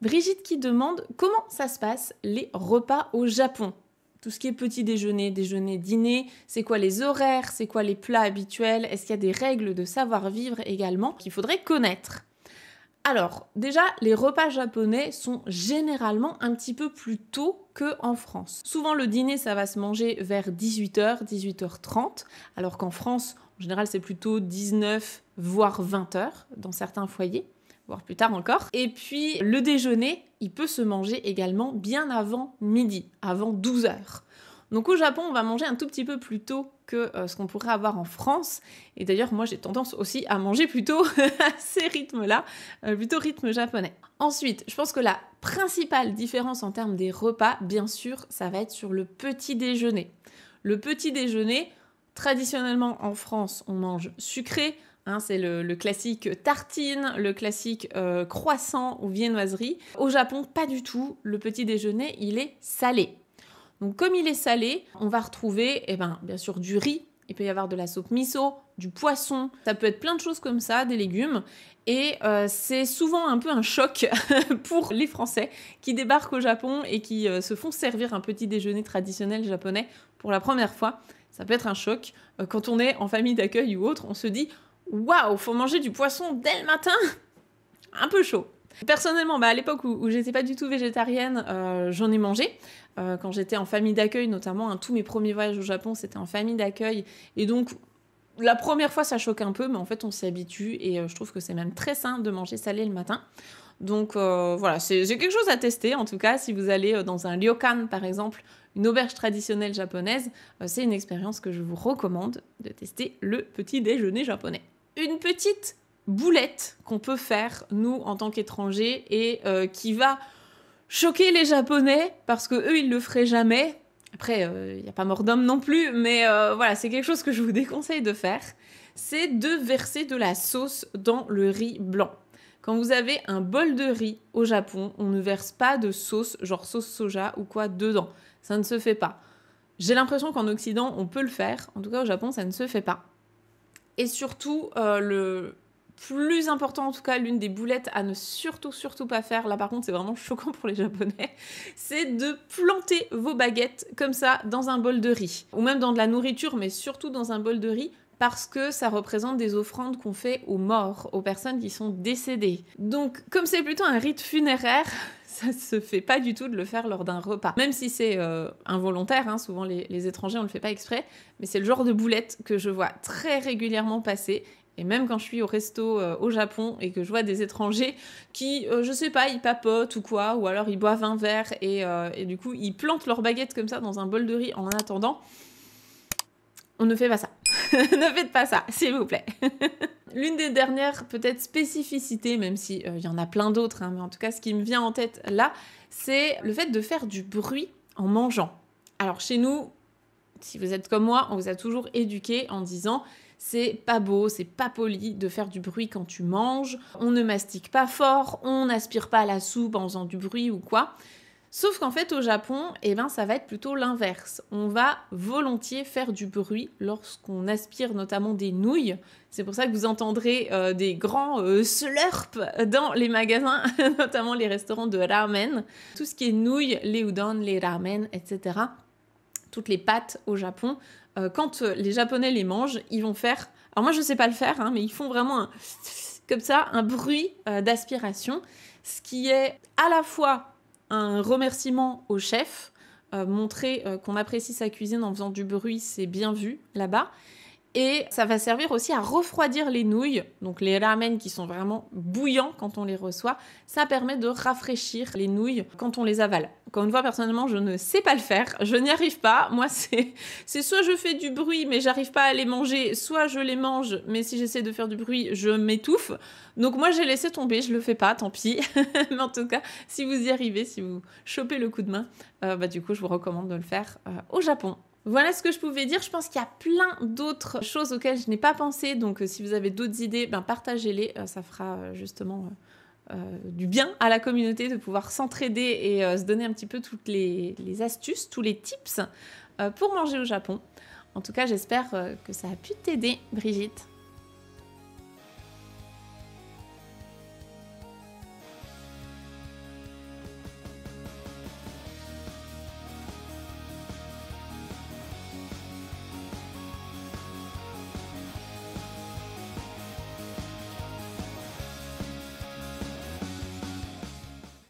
Brigitte qui demande comment ça se passe les repas au Japon. Tout ce qui est petit déjeuner, déjeuner, dîner, c'est quoi les horaires, c'est quoi les plats habituels, est-ce qu'il y a des règles de savoir-vivre également qu'il faudrait connaître? Alors, déjà, les repas japonais sont généralement un petit peu plus tôt qu'en France. Souvent, le dîner, ça va se manger vers 18h, 18h30, alors qu'en France, en général, c'est plutôt 19, voire 20h dans certains foyers, voire plus tard encore. Et puis, le déjeuner, il peut se manger également bien avant midi, avant 12h. Donc au Japon, on va manger un tout petit peu plus tôt que ce qu'on pourrait avoir en France. Et d'ailleurs, moi, j'ai tendance aussi à manger plutôt à ces rythmes-là, plutôt rythme japonais. Ensuite, je pense que la principale différence en termes des repas, bien sûr, ça va être sur le petit déjeuner. Le petit déjeuner, traditionnellement en France, on mange sucré. Hein, c'est le classique tartine, le classique croissant ou viennoiserie. Au Japon, pas du tout. Le petit déjeuner, il est salé. Donc comme il est salé, on va retrouver bien sûr du riz, il peut y avoir de la soupe miso, du poisson, ça peut être plein de choses comme ça, des légumes. Et c'est souvent un peu un choc pour les Français qui débarquent au Japon et qui se font servir un petit déjeuner traditionnel japonais pour la première fois. Ça peut être un choc. Quand on est en famille d'accueil ou autre, on se dit « Waouh, faut manger du poisson dès le matin !» Un peu chaud. Personnellement, à l'époque où j'étais pas du tout végétarienne, j'en ai mangé. Quand j'étais en famille d'accueil, notamment, tous mes premiers voyages au Japon, c'était en famille d'accueil. Et donc, la première fois, ça choque un peu, mais en fait, on s'y habitue. Et je trouve que c'est même très sain de manger salé le matin. Donc voilà, c'est quelque chose à tester. En tout cas, si vous allez dans un ryokan, par exemple, une auberge traditionnelle japonaise, c'est une expérience que je vous recommande de tester le petit déjeuner japonais. Une petite boulette qu'on peut faire, nous, en tant qu'étrangers, et qui va choquer les Japonais, parce que eux ils le feraient jamais. Après, il n'y a pas mort d'homme non plus, mais voilà, c'est quelque chose que je vous déconseille de faire. C'est de verser de la sauce dans le riz blanc. Quand vous avez un bol de riz au Japon, on ne verse pas de sauce, genre sauce soja ou quoi, dedans. Ça ne se fait pas. J'ai l'impression qu'en Occident, on peut le faire. En tout cas, au Japon, ça ne se fait pas. Et surtout, le plus important, en tout cas, l'une des boulettes à ne surtout pas faire, là par contre c'est vraiment choquant pour les Japonais, c'est de planter vos baguettes comme ça dans un bol de riz. Ou même dans de la nourriture, mais surtout dans un bol de riz, parce que ça représente des offrandes qu'on fait aux morts, aux personnes qui sont décédées. Donc, comme c'est plutôt un rite funéraire, ça se fait pas du tout de le faire lors d'un repas. Même si c'est involontaire, hein, souvent les étrangers on le fait pas exprès, mais c'est le genre de boulette que je vois très régulièrement passer. Et même quand je suis au resto au Japon et que je vois des étrangers qui, je sais pas, ils papotent ou quoi, ou alors ils boivent un verre et du coup ils plantent leur baguette comme ça dans un bol de riz en attendant, on ne fait pas ça. Ne faites pas ça, s'il vous plaît. L'une des dernières peut-être spécificités, même si y en a plein d'autres, hein, mais en tout cas ce qui me vient en tête là, c'est le fait de faire du bruit en mangeant. Alors chez nous, si vous êtes comme moi, on vous a toujours éduqué en disant c'est pas beau, c'est pas poli de faire du bruit quand tu manges, on ne mastique pas fort, on n'aspire pas la soupe en faisant du bruit ou quoi. Sauf qu'en fait, au Japon, ça va être plutôt l'inverse. On va volontiers faire du bruit lorsqu'on aspire notamment des nouilles. C'est pour ça que vous entendrez des grands slurps dans les magasins, notamment les restaurants de ramen. Tout ce qui est nouilles, les udon, les ramen, etc. Toutes les pâtes au Japon, quand les Japonais les mangent, ils vont faire... Alors moi, je sais pas le faire, hein, mais ils font vraiment comme ça, un bruit d'aspiration, ce qui est à la fois un remerciement au chef, montrer qu'on apprécie sa cuisine en faisant du bruit, c'est bien vu là-bas. Et ça va servir aussi à refroidir les nouilles, donc les ramen qui sont vraiment bouillants quand on les reçoit, ça permet de rafraîchir les nouilles quand on les avale. Encore une fois, personnellement, je ne sais pas le faire, je n'y arrive pas. Moi, c'est soit je fais du bruit, mais j'arrive pas à les manger, soit je les mange, mais si j'essaie de faire du bruit, je m'étouffe. Donc moi, j'ai laissé tomber, je le fais pas, tant pis. Mais en tout cas, si vous y arrivez, si vous chopez le coup de main, du coup, je vous recommande de le faire au Japon. Voilà ce que je pouvais dire. Je pense qu'il y a plein d'autres choses auxquelles je n'ai pas pensé. Donc, si vous avez d'autres idées, partagez-les. Ça fera justement du bien à la communauté de pouvoir s'entraider et se donner un petit peu toutes les astuces, tous les tips pour manger au Japon. En tout cas, j'espère que ça a pu t'aider, Brigitte.